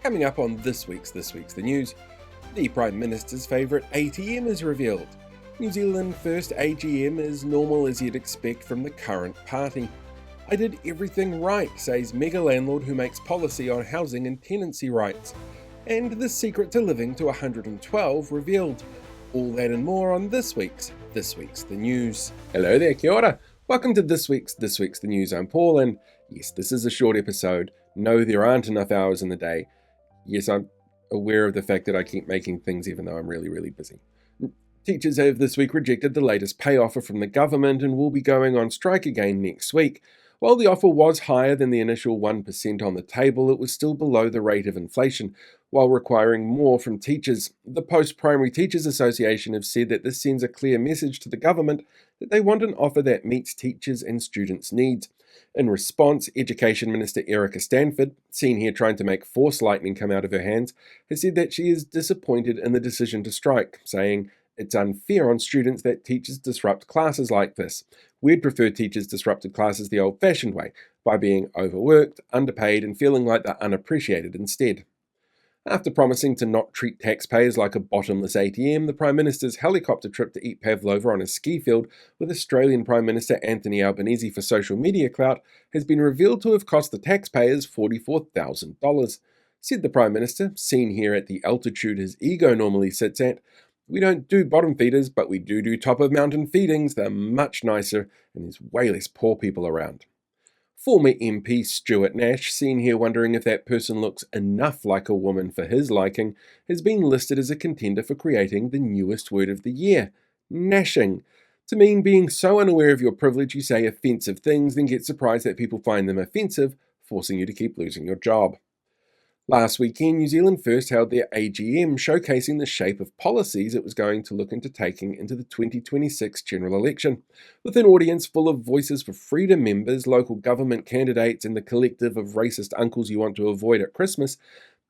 Coming up on this week's The News, the Prime Minister's favourite ATM is revealed. New Zealand first AGM is normal as you'd expect from the current party. I did everything right, says mega landlord who makes policy on housing and tenancy rights. And the secret to living to 112 revealed. All that and more on this week's The News. Hello there, kia ora. Welcome to this week's The News. I'm Paul, and yes, this is a short episode. No, there aren't enough hours in the day. Yes, I'm aware of the fact that I keep making things even though I'm really busy. Teachers have this week rejected the latest pay offer from the government and will be going on strike again next week. While the offer was higher than the initial 1% on the table, it was still below the rate of inflation, while requiring more from teachers. The Post-Primary Teachers Association have said that this sends a clear message to the government that they want an offer that meets teachers' and students' needs. In response, Education Minister Erica Stanford, seen here trying to make force lightning come out of her hands, has said that she is disappointed in the decision to strike, saying, "It's unfair on students that teachers disrupt classes like this. We'd prefer teachers disrupted classes the old-fashioned way, by being overworked, underpaid, and feeling like they're unappreciated instead." After promising to not treat taxpayers like a bottomless ATM, the Prime Minister's helicopter trip to eat pavlova on a ski field with Australian Prime Minister Anthony Albanese for social media clout has been revealed to have cost the taxpayers $44,000. Said the Prime Minister, seen here at the altitude his ego normally sits at, "We don't do bottom feeders, but we do top of mountain feedings. They're much nicer, and there's way less poor people around." Former MP Stuart Nash, seen here wondering if that person looks enough like a woman for his liking, has been listed as a contender for creating the newest word of the year, nashing, to mean being so unaware of your privilege you say offensive things, then get surprised that people find them offensive, forcing you to keep losing your job. Last weekend, New Zealand first held their AGM, showcasing the shape of policies it was going to look into taking into the 2026 general election. With an audience full of Voices for Freedom members, local government candidates, and the collective of racist uncles you want to avoid at Christmas,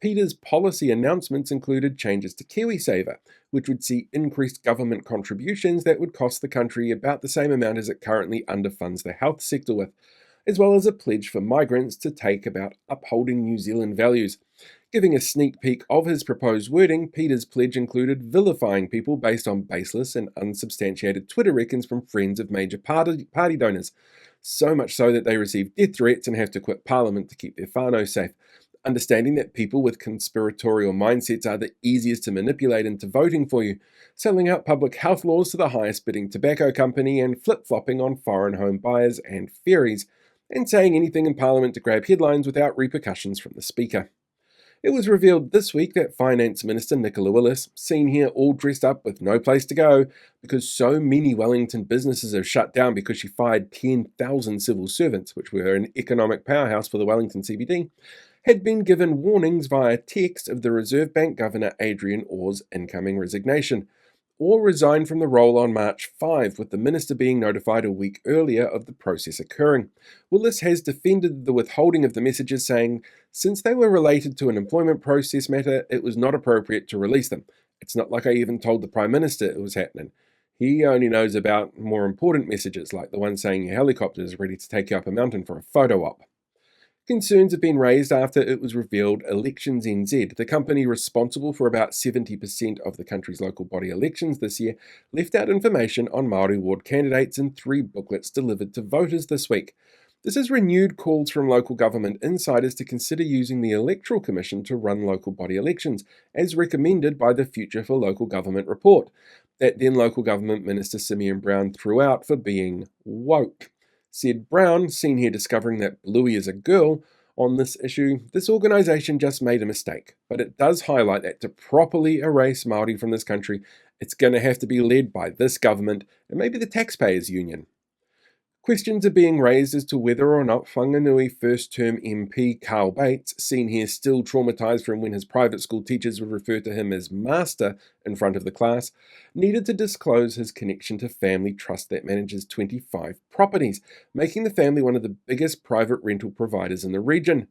Peter's policy announcements included changes to KiwiSaver, which would see increased government contributions that would cost the country about the same amount as it currently underfunds the health sector with, as well as a pledge for migrants to take about upholding New Zealand values. Giving a sneak peek of his proposed wording, Peter's pledge included vilifying people based on baseless and unsubstantiated Twitter reckons from friends of major party donors, so much so that they receive death threats and have to quit Parliament to keep their whānau safe. Understanding that people with conspiratorial mindsets are the easiest to manipulate into voting for you, selling out public health laws to the highest bidding tobacco company, and flip-flopping on foreign home buyers and ferries, and saying anything in Parliament to grab headlines without repercussions from the Speaker. It was revealed this week that Finance Minister Nicola Willis, seen here all dressed up with no place to go because so many Wellington businesses have shut down because she fired 10,000 civil servants, which were an economic powerhouse for the Wellington CBD, had been given warnings via text of the Reserve Bank Governor Adrian Orr's incoming resignation, or resigned from the role on March 5, with the minister being notified a week earlier of the process occurring. Willis has defended the withholding of the messages, saying, "Since they were related to an employment process matter, it was not appropriate to release them. It's not like I even told the Prime Minister it was happening. He only knows about more important messages, like the one saying your helicopter is ready to take you up a mountain for a photo op." Concerns have been raised after it was revealed Elections NZ, the company responsible for about 70% of the country's local body elections this year, left out information on Māori ward candidates in 3 booklets delivered to voters this week. This has renewed calls from local government insiders to consider using the Electoral Commission to run local body elections, as recommended by the Future for Local Government report, that then Local Government Minister Simeon Brown threw out for being woke. Said Brown, seen here discovering that Bluey is a girl on this issue, "This organisation just made a mistake, but it does highlight that to properly erase Māori from this country, it's going to have to be led by this government and maybe the Taxpayers Union." Questions are being raised as to whether or not Whanganui first-term MP Carl Bates, seen here still traumatised from when his private school teachers would refer to him as Master in front of the class, needed to disclose his connection to family trust that manages 25 properties, making the family one of the biggest private rental providers in the region.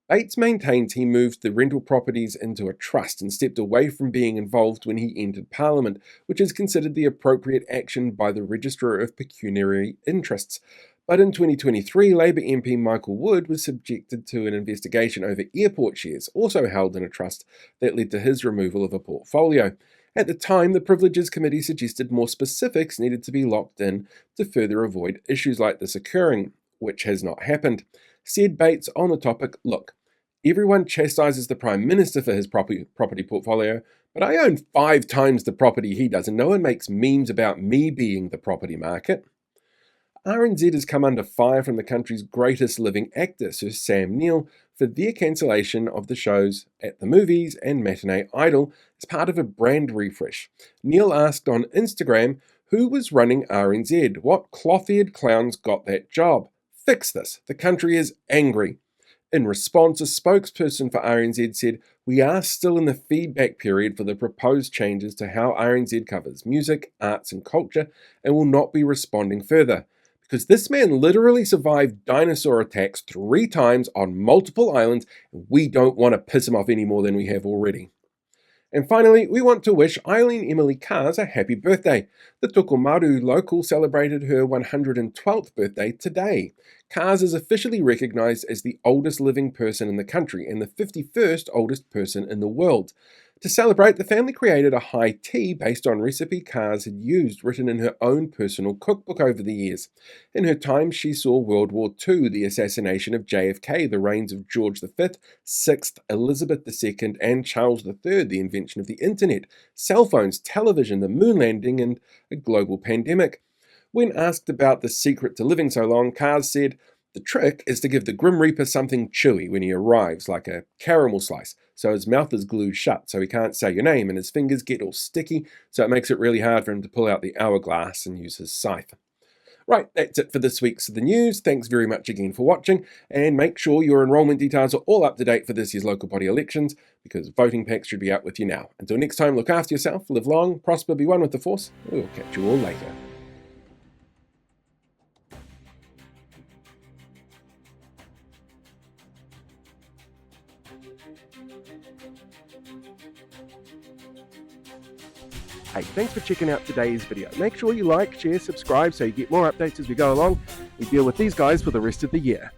Bates maintains he moved the rental properties into a trust and stepped away from being involved when he entered Parliament, which is considered the appropriate action by the Registrar of Pecuniary Interests. But in 2023, Labour MP Michael Wood was subjected to an investigation over airport shares, also held in a trust, that led to his removal of a portfolio. At the time, the Privileges Committee suggested more specifics needed to be locked in to further avoid issues like this occurring, which has not happened. Said Bates on the topic, "Look, everyone chastises the Prime Minister for his property portfolio, but I own 5 times the property he does, and no one makes memes about me being the property market." RNZ has come under fire from the country's greatest living actor, Sir Sam Neill, for their cancellation of the shows At the Movies and Matinee Idol as part of a brand refresh. Neill asked on Instagram who was running RNZ, what cloth-eared clowns got that job. Fix this, the country is angry. In response, a spokesperson for RNZ said, "We are still in the feedback period for the proposed changes to how RNZ covers music, arts and culture and will not be responding further. Because this man literally survived dinosaur attacks 3 times on multiple islands, and we don't want to piss him off any more than we have already." And finally, we want to wish Eileen Emily Cars a happy birthday. The Tokomaru local celebrated her 112th birthday today. Cars is officially recognised as the oldest living person in the country and the 51st oldest person in the world. To celebrate, the family created a high tea based on recipe Cars had used, written in her own personal cookbook over the years. In her time, she saw World War II, the assassination of JFK, the reigns of George V, VI, Elizabeth II, and Charles III, the invention of the internet, cell phones, television, the moon landing, and a global pandemic. When asked about the secret to living so long, Cars said, "The trick is to give the Grim Reaper something chewy when he arrives, like a caramel slice, so his mouth is glued shut so he can't say your name and his fingers get all sticky, so it makes it really hard for him to pull out the hourglass and use his scythe." Right, that's it for this week's The News. Thanks very much again for watching, and make sure your enrolment details are all up to date for this year's local body elections, because voting packs should be out with you now. Until next time, look after yourself, live long, prosper, be one with the Force. We'll catch you all later. Hey, thanks for checking out today's video. Make sure you like, share, subscribe so you get more updates as we go along. We deal with these guys for the rest of the year.